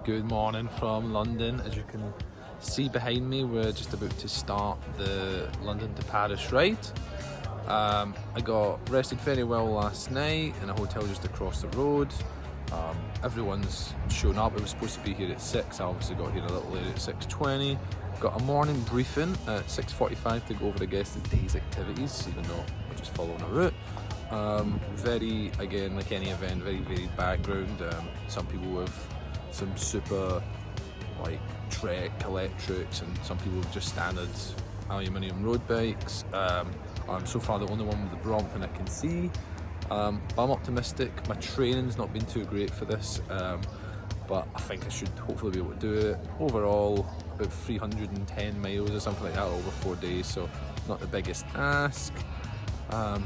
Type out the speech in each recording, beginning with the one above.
Good morning from London. As you can see behind me, we're just about to start the London to Paris ride. I got rested very well last night in a hotel just across the road. Everyone's shown up. It was supposed to be here at 6. I obviously got here a little later at 6:20. Got a morning briefing at 6:45 to go over, I guess, the day's activities, even though we're just following a route. Very, again, like any event, very varied background. Some people with some super like Trek electrics, and some people with just standard aluminium road bikes. I'm so far the only one with the Brompton I can see. But I'm optimistic. My training's not been too great for this, but I think I should hopefully be able to do it. Overall, about 310 miles or something like that over 4 days, so not the biggest ask.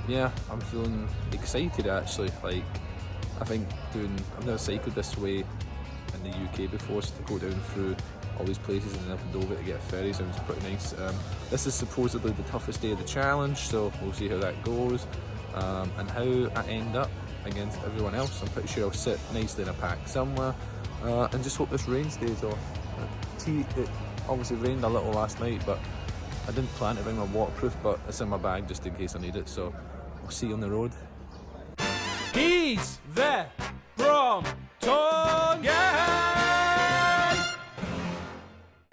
Yeah, I'm feeling excited actually. Like, I think I've never cycled this way in the UK before, so to go down through all these places and then up in Dover to get a ferry sounds pretty nice. This is supposedly the toughest day of the challenge, so we'll see how that goes, and how I end up against everyone else. I'm pretty sure I'll sit nicely in a pack somewhere, and just hope this rain stays off. It obviously rained a little last night, but I didn't plan to bring my waterproof, but it's in my bag just in case I need it, so we'll see you on the road. He's the Brompton Guy!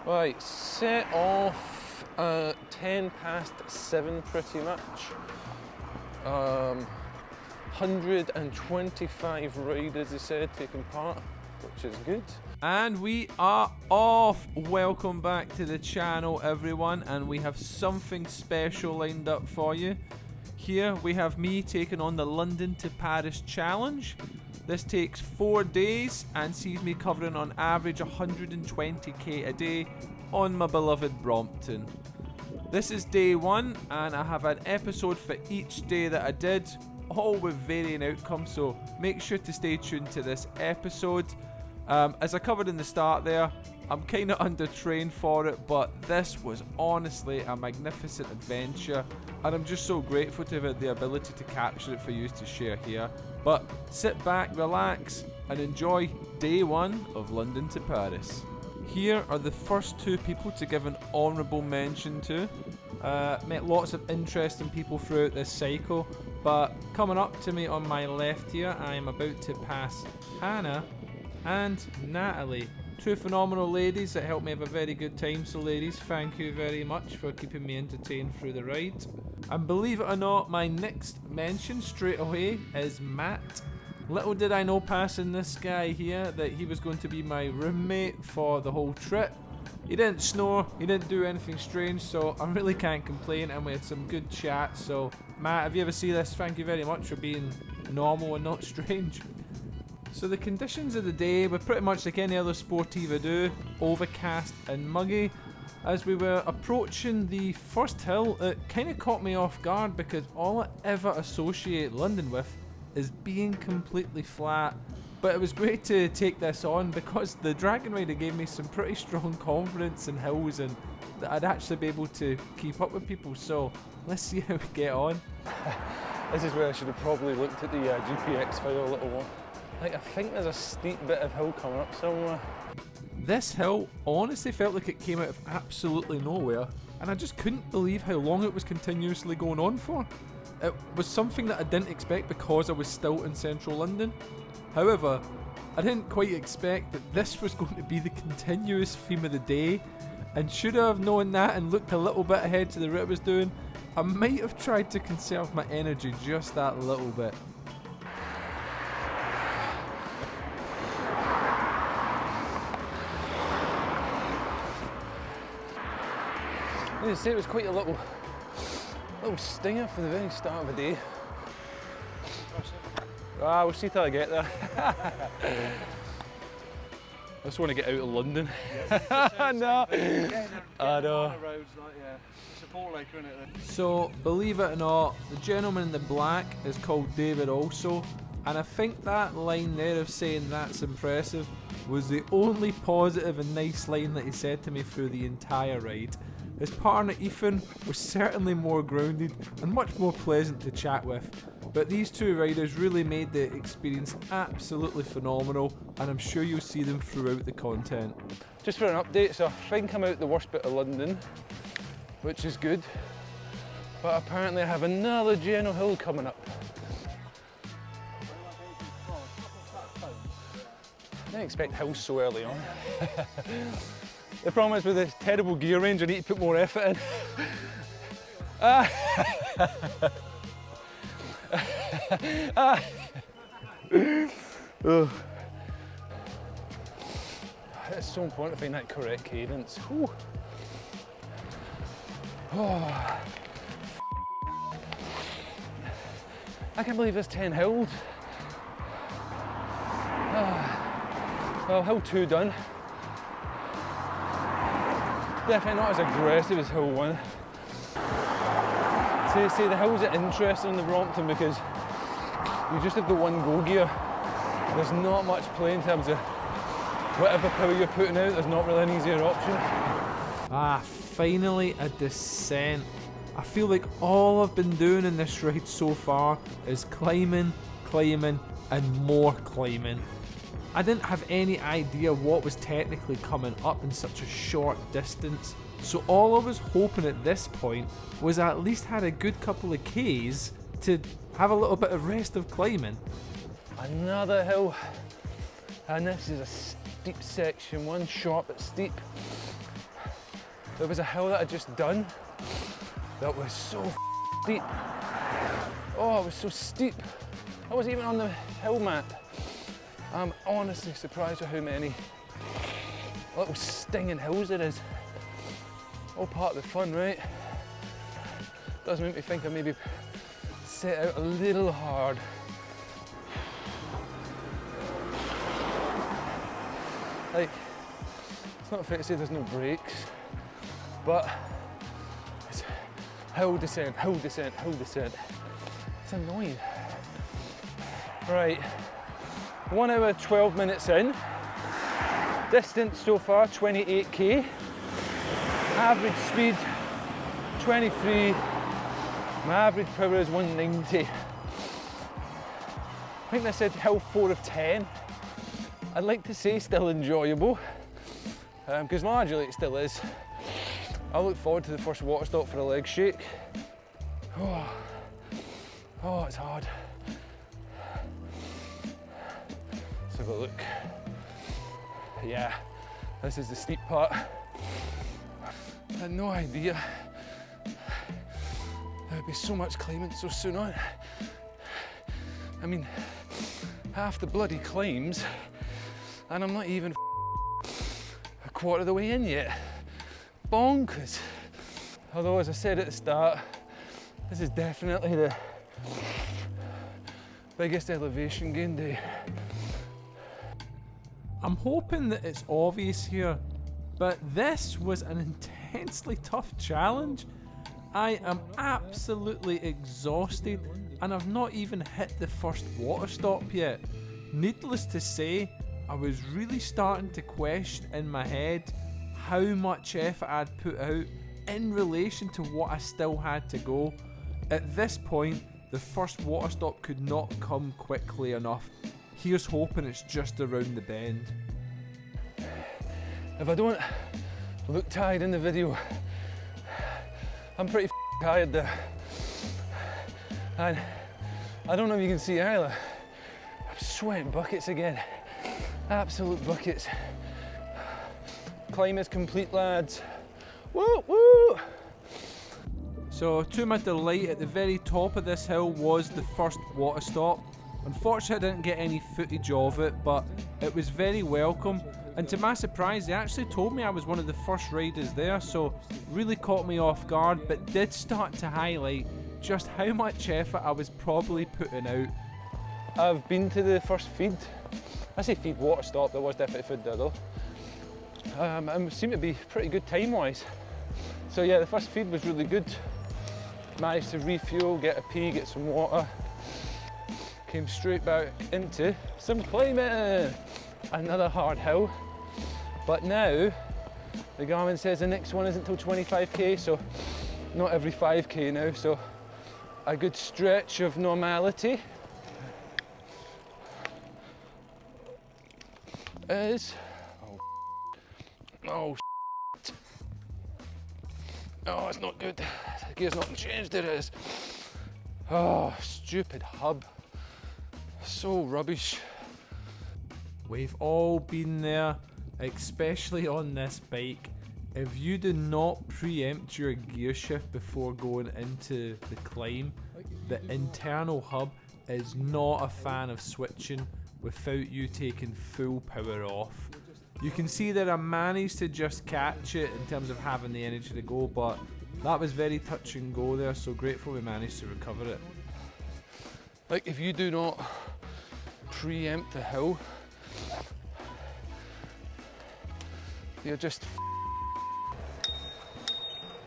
Right, set off at 7:10 pretty much. 125 riders, they said, taking part, which is good. And we are off. Welcome back to the channel, everyone, and we have something special lined up for you. Here we have me taking on the London to Paris challenge. This takes 4 days and sees me covering on average 120k a day on my beloved Brompton. This is day 1, and I have an episode for each day that I did, all with varying outcomes, so make sure to stay tuned to this episode. As I covered in the start there, I'm kind of under-trained for it, but this was honestly a magnificent adventure, and I'm just so grateful to have the ability to capture it for you to share here. But sit back, relax, and enjoy day 1 of London to Paris. Here are the first 2 people to give an honourable mention to. Met lots of interesting people throughout this cycle, but coming up to me on my left here, I am about to pass Hannah and Natalie, 2 phenomenal ladies that helped me have a very good time. So ladies, thank you very much for keeping me entertained through the ride. And believe it or not, my next mention straight away is Matt. Little did I know, passing this guy here, that he was going to be my roommate for the whole trip. He didn't snore, he didn't do anything strange, so I really can't complain, and we had some good chat. So Matt, if you ever see this, thank you very much for being normal and not strange. So the conditions of the day were pretty much like any other sportive I do, overcast and muggy. As we were approaching the first hill, it kind of caught me off guard because all I ever associate London with is being completely flat. But it was great to take this on because the Dragon Rider gave me some pretty strong confidence in hills and that I'd actually be able to keep up with people. So let's see how we get on. This is where I should have probably looked at the GPX file a little more. Like, I think there's a steep bit of hill coming up somewhere. This hill honestly felt like it came out of absolutely nowhere, and I just couldn't believe how long it was continuously going on for. It was something that I didn't expect because I was still in central London. However, I didn't quite expect that this was going to be the continuous theme of the day, and should I have known that and looked a little bit ahead to the route I was doing, I might have tried to conserve my energy just that little bit. I need to say it was quite a little stinger for the very start of the day. We'll see till I get there. I just want to get out of London. No, I know. So, believe it or not, the gentleman in the black is called David also, And I think that line there of saying that's impressive was the only positive and nice line that he said to me through the entire ride. His partner Ethan was certainly more grounded and much more pleasant to chat with, but these two riders really made the experience absolutely phenomenal, and I'm sure you'll see them throughout the content. Just for an update, so I think I'm out the worst bit of London, which is good, but apparently I have another gentle hill coming up. I didn't expect hills so early on. The problem is with this terrible gear range, I need to put more effort in. It's so important to find that correct cadence. Whew. Oh. I can't believe there's 10 hills. Well, hill 2 done. Definitely not as aggressive as hill 1. See, the hills are interesting in the Brompton because you just have the one go gear. There's not much play in terms of whatever power you're putting out, there's not really an easier option. Ah, finally a descent. I feel like all I've been doing in this ride so far is climbing, and more climbing. I didn't have any idea what was technically coming up in such a short distance, so all I was hoping at this point was I at least had a good couple of Ks to have a little bit of rest of climbing. Another hill, and this is a steep section, one short but steep. There was a hill that I'd just done that was so steep. Oh, it was so steep. I wasn't even on the hill map. I'm honestly surprised with how many little stinging hills there is. All part of the fun, right? Does make me think I maybe set out a little hard. Like, it's not fair to say there's no brakes, but it's hill descent, hill descent, hill descent. It's annoying. Right, 1 hour 12 minutes in. Distance so far 28k. Average speed 23. My average power is 190. I think they said hill 4 of 10. I'd like to say still enjoyable, because largely it still is. I look forward to the first water stop for a leg shake. Oh, it's hard. Let's have a look. Yeah, this is the steep part. I had no idea there'd be so much climbing so soon on. I mean, half the bloody climbs, and I'm not even a quarter of the way in yet. Bonkers. Although, as I said at the start, this is definitely the biggest elevation gain day. I'm hoping that it's obvious here, but this was an intensely tough challenge. I am absolutely exhausted, and I've not even hit the first water stop yet. Needless to say, I was really starting to question in my head how much effort I'd put out in relation to what I still had to go. At this point, the first water stop could not come quickly enough. Here's hoping it's just around the bend. If I don't look tired in the video, I'm pretty tired there. And I don't know if you can see either, I'm sweating buckets again. Absolute buckets. Climb is complete, lads. Woo, woo! So, to my delight, at the very top of this hill was the first water stop. Unfortunately, I didn't get any footage of it, but it was very welcome. And to my surprise, they actually told me I was one of the first riders there, so really caught me off guard, but did start to highlight just how much effort I was probably putting out. I've been to the first feed. I say feed water stop, there was definitely food there though. And seemed to be pretty good time-wise. So yeah, the first feed was really good. Managed to refuel, get a pee, get some water. came straight back into some climbing. Another hard hill. But now, the Garmin says the next one isn't until 25k, so not every 5k now, so a good stretch of normality is, oh it's not good, the gear's not changed, it is. Oh, stupid hub, so rubbish. We've all been there, especially on this bike. If you do not preempt your gear shift before going into the climb, the internal hub is not a fan of switching without you taking full power off. You can see that I managed to just catch it in terms of having the energy to go, but that was very touch and go there, so grateful we managed to recover it. Like, if you do not preempt the hill, you're just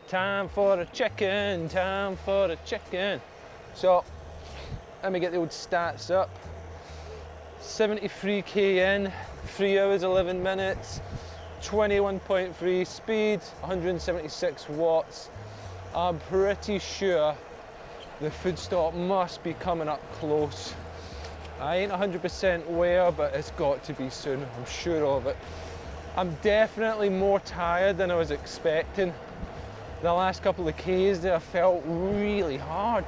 time for a check-in, time for a check-in. So, let me get the old stats up. 73k in, 3 hours 11 minutes, 21.3 speed, 176 watts. I'm pretty sure the food stop must be coming up close. I ain't 100% where, but it's got to be soon, I'm sure of it. I'm definitely more tired than I was expecting. The last couple of Ks there felt really hard.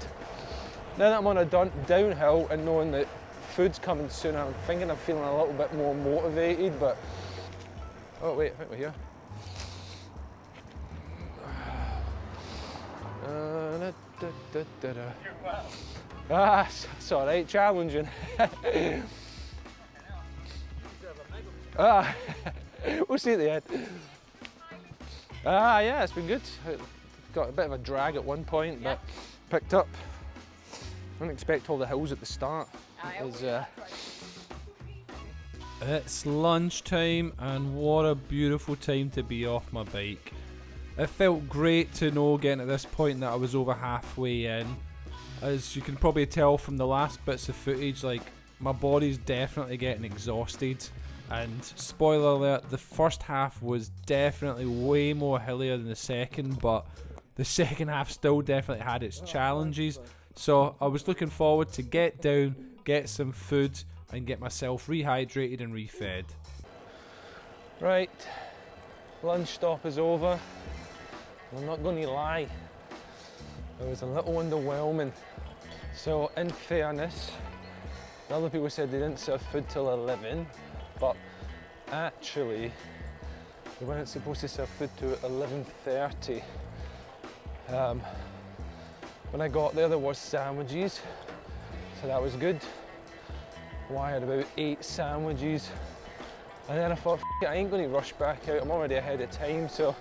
Now that I'm on a downhill and knowing that food's coming soon, I'm thinking I'm feeling a little bit more motivated, but... Oh wait, I think we're here. It's alright, challenging. We'll see at the end. Yeah, it's been good. Got a bit of a drag at one point, but picked up. I didn't expect all the hills at the start. It's lunchtime, and what a beautiful time to be off my bike. It felt great to know getting at this point that I was over halfway in. As you can probably tell from the last bits of footage, like, my body's definitely getting exhausted. And spoiler alert, the first half was definitely way more hillier than the second, but the second half still definitely had its challenges. So I was looking forward to get down, get some food, and get myself rehydrated and refed. Right, lunch stop is over. I'm not going to lie, it was a little underwhelming. So in fairness, the other people said they didn't serve food till 11, but actually they weren't supposed to serve food till 11:30. When I got there was sandwiches, so that was good. I had about 8 sandwiches, and then I thought, F it, I ain't going to rush back out, I'm already ahead of time, so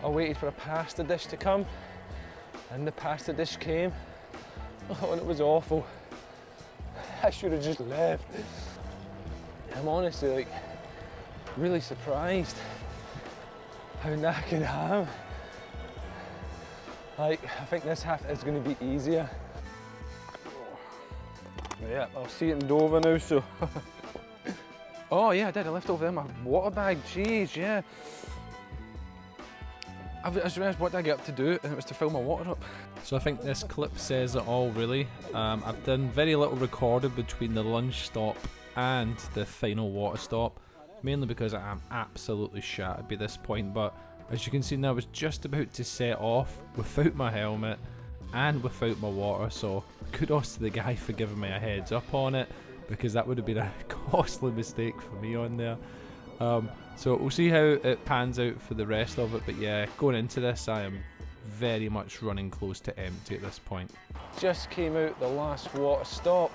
I waited for a pasta dish to come, and the pasta dish came. Oh, and it was awful. I should have just left. I'm honestly, like, really surprised how knackered I am. Like, I think this half is going to be easier. But yeah, I'll see it in Dover now, so. Oh yeah, I did, I left over there my water bag, jeez, yeah. I just realised what did I get up to do, and it was to fill my water up. So I think this clip says it all, really. I've done very little recorded between the lunch stop and the final water stop, mainly because I am absolutely shattered by this point, but as you can see now, I was just about to set off without my helmet and without my water, so kudos to the guy for giving me a heads up on it, because that would have been a costly mistake for me on there. So we'll see how it pans out for the rest of it, but yeah, going into this I am very much running close to empty at this point. Just came out the last water stop.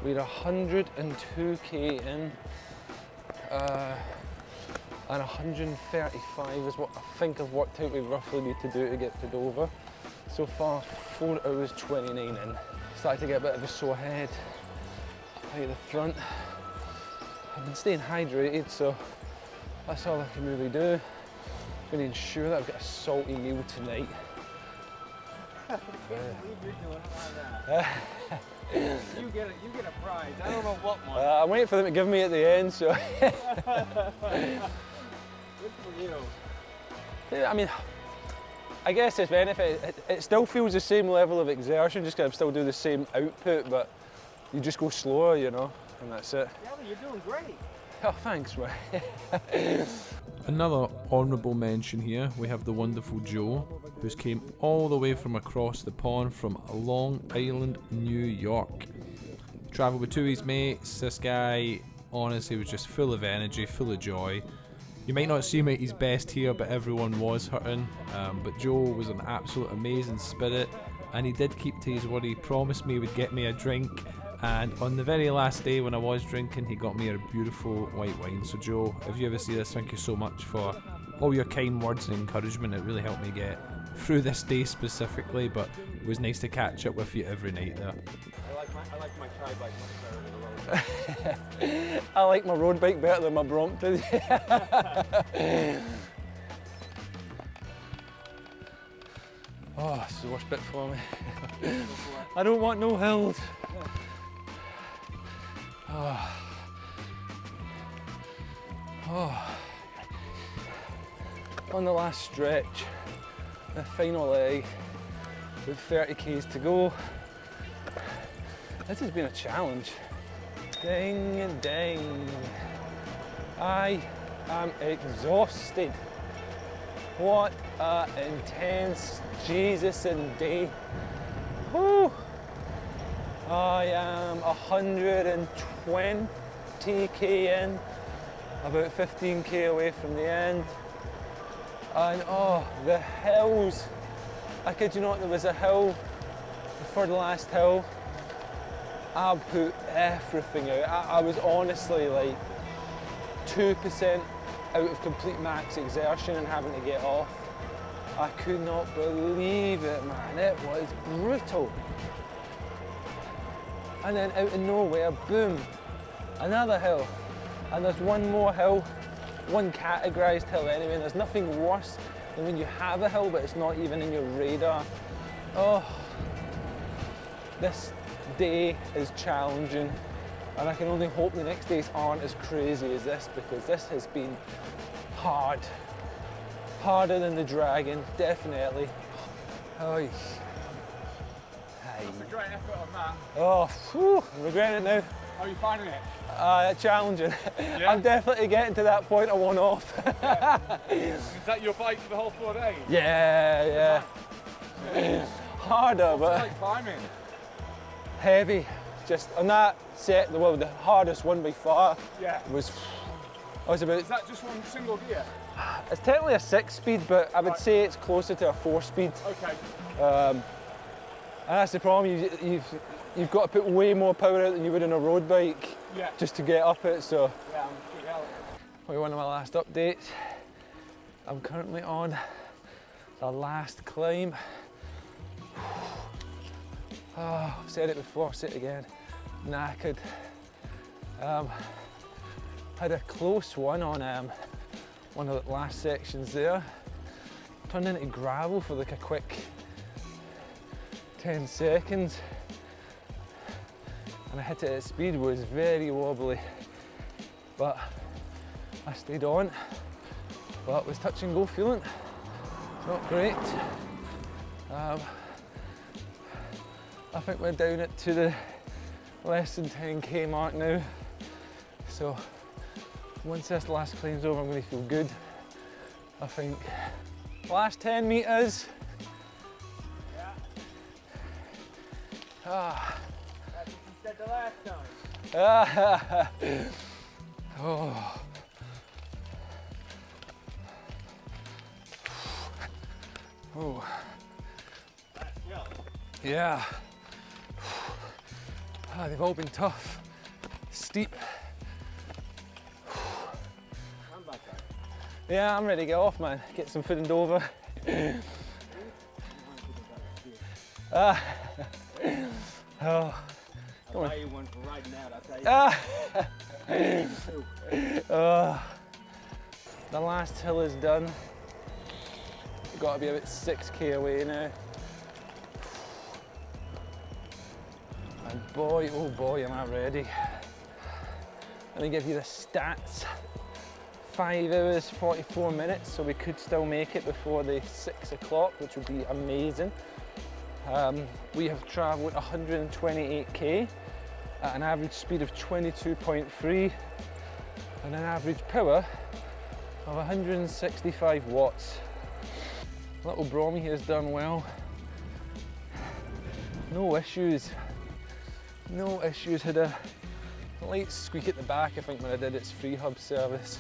We're 102k in, and 135 is what I think I've worked out we roughly need to do to get to Dover. So far, 4 hours 29 in. Starting to get a bit of a sore head right at the front. I've been staying hydrated, so that's all I can really do. I'm going to ensure that I've got a salty meal tonight. You get a prize. I don't know what one. I'm waiting for them to give me at the end, so. Good for you. Yeah, I mean, I guess if anything, it still feels the same level of exertion, just 'cause I'm still doing the same output, but you just go slower, you know, and that's it. Yeah, but you're doing great. Oh, thanks, man. Another honourable mention here, we have the wonderful Joe, who's came all the way from across the pond from Long Island, New York. Travelled with two of his mates. This guy honestly was just full of energy, full of joy. You might not see him at his best here, but everyone was hurting. But Joe was an absolute amazing spirit, and he did keep to his word. He promised me he would get me a drink, and on the very last day when I was drinking, he got me a beautiful white wine. So Joe, if you ever see this, thank you so much for all your kind words and encouragement. It really helped me get through this day specifically, but it was nice to catch up with you every night there. I like my tri bike much better than the road. I like my road bike better than my Brompton. Oh, it's the worst bit for me. I don't want no hills. Oh. Oh. On the last stretch, the final leg, with 30 k's to go. This has been a challenge. Ding and ding. I am exhausted. What an intense Jesus and day. Whew. I am 120k in, about 15k away from the end. And oh, the hills. I kid you not, there was a hill before the last hill. I put everything out. I was honestly like 2% out of complete max exertion and having to get off. I could not believe it, man. It was brutal. And then out of nowhere, boom, another hill. And there's one more hill, one categorised hill anyway, and there's nothing worse than when you have a hill but it's not even in your radar. Oh, this day is challenging, and I can only hope the next days aren't as crazy as this, because this has been hard. Harder than the dragon, definitely. Oh, It's a great effort on that. oh, whew, I'm regretting it now. How are you finding it? Challenging. Yeah? I'm definitely getting to that point I want off. Is that your bike for the whole 4 days? Yeah. Harder, It's but like climbing. heavy. Just on that set, well, the hardest one by far Yeah. was. I was about. Is that just one single gear? It's technically a 6-speed, but I would say it's closer to a 4-speed. Okay. And that's the problem. You've got to put way more power out than you would in a road bike Yeah. just to get up it. So. Yeah, I'm sure hell. Probably one of my last updates. I'm currently on the last climb. Oh, I've said it before, say it again. Knackered. Had a close one on one of the last sections there. Turned into gravel for like a quick 10 seconds. And I hit it at speed, it was very wobbly. But I stayed on, but it was touch and go feeling. It's not great. I think we're down it to the less than 10k mark now. So once this last climb's over, I'm going to feel good, I think. Last 10 metres. Yeah. Ah. That's what you said the last time. Oh. Oh. Yeah. They've all been tough, steep. I'm back there. Yeah, I'm ready to get off, man. Get some food in Dover. Oh. I'll buy you one for riding out, I'll tell you. The last hill is done. Got to be about 6k away now. And boy, am I ready. Let me give you the stats. 5 hours, 44 minutes, so we could still make it before the 6 o'clock, which would be amazing. We have travelled 128k at an average speed of 22.3 and an average power of 165 watts. Little Brommy has done well. No issues. No issues. Had a light squeak at the back, I think, when I did its free hub service.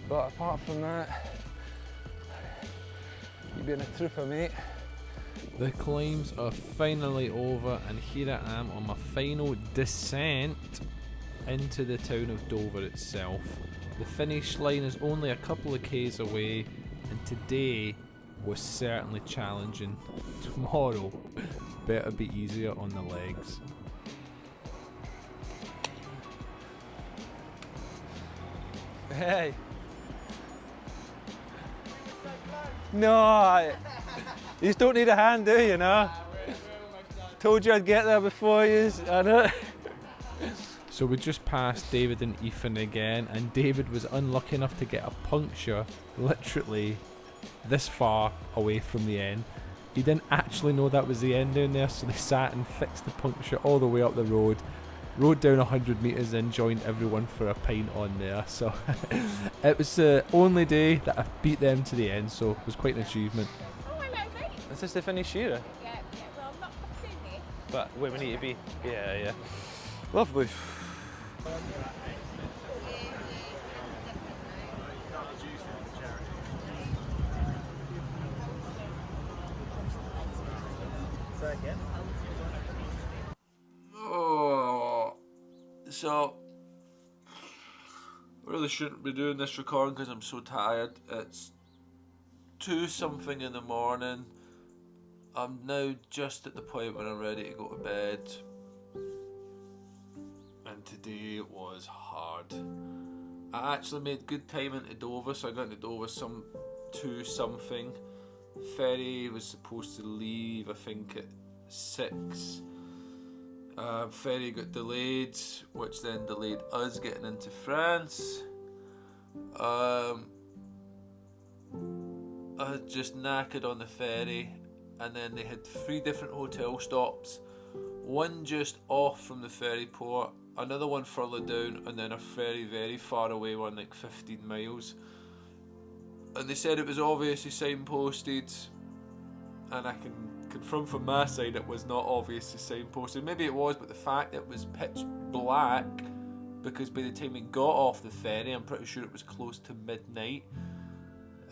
But apart from that, you've been a trooper, mate. The climbs are finally over, and here I am on my final descent into the town of Dover itself. The finish line is only a couple of k's away, and today was certainly challenging. Tomorrow better be easier on the legs. Hey. No, you don't need a hand, do you, no? Told you I'd get there before you, I know. So we just passed David and Ethan again, and David was unlucky enough to get a puncture literally this far away from the end. He didn't actually know that was the end down there, so they sat and fixed the puncture all the way up the road. Rode down 100 metres and joined everyone for a pint on there. So it was the only day that I beat them to the end, so it was quite an achievement. Oh, hello, mate. Is this the finish here? Yeah, well, I'm not in here. But where we need to be. Yeah. Lovely. So, I really shouldn't be doing this recording because I'm so tired. It's 2-something in the morning. I'm now just at the point where I'm ready to go to bed. And today was hard. I actually made good time into Dover, so I got into Dover 2-something. Ferry was supposed to leave, I think, at 6. Ferry got delayed, which then delayed us getting into France. I was just knackered on the ferry, and then they had 3 different hotel stops. One just off from the ferry port, another one further down, and then a ferry very far away one, like 15 miles. And they said it was obviously signposted, and I can confirm from my side it was not obviously signposted. Maybe it was, but the fact it was pitch black, because by the time we got off the ferry, I'm pretty sure it was close to midnight.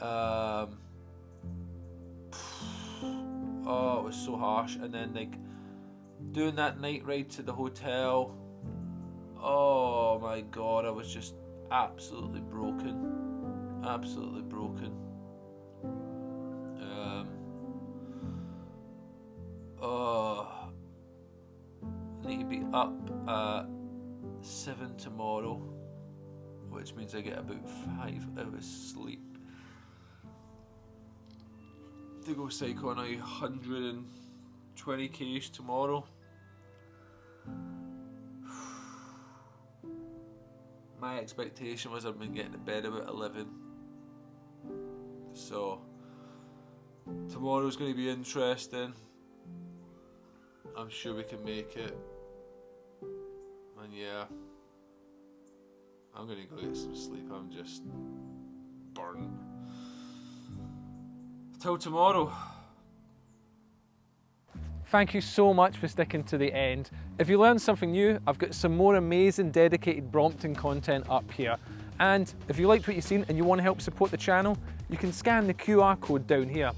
Oh, it was so harsh. And then like doing that night ride to the hotel, oh my god, I was just absolutely broken. Absolutely broken. I need to be up at 7 tomorrow, which means I get about 5 hours sleep to go cycle on 120 k's tomorrow. My expectation was I'd been getting to bed about 11, so tomorrow's going to be interesting. I'm sure we can make it, and yeah, I'm going to go get some sleep. I'm just burnt. Till tomorrow. Thank you so much for sticking to the end. If you learned something new, I've got some more amazing dedicated Brompton content up here. And if you liked what you've seen and you want to help support the channel, you can scan the QR code down here.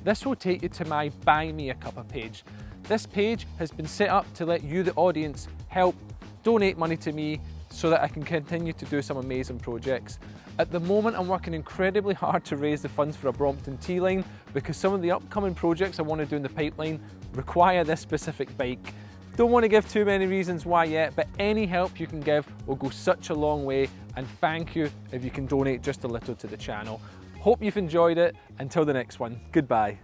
This will take you to my Buy Me a Cuppa page. This page has been set up to let you, the audience, help donate money to me so that I can continue to do some amazing projects. At the moment, I'm working incredibly hard to raise the funds for a Brompton T-line because some of the upcoming projects I want to do in the pipeline require this specific bike. Don't want to give too many reasons why yet, but any help you can give will go such a long way, and thank you if you can donate just a little to the channel. Hope you've enjoyed it. Until the next one, goodbye.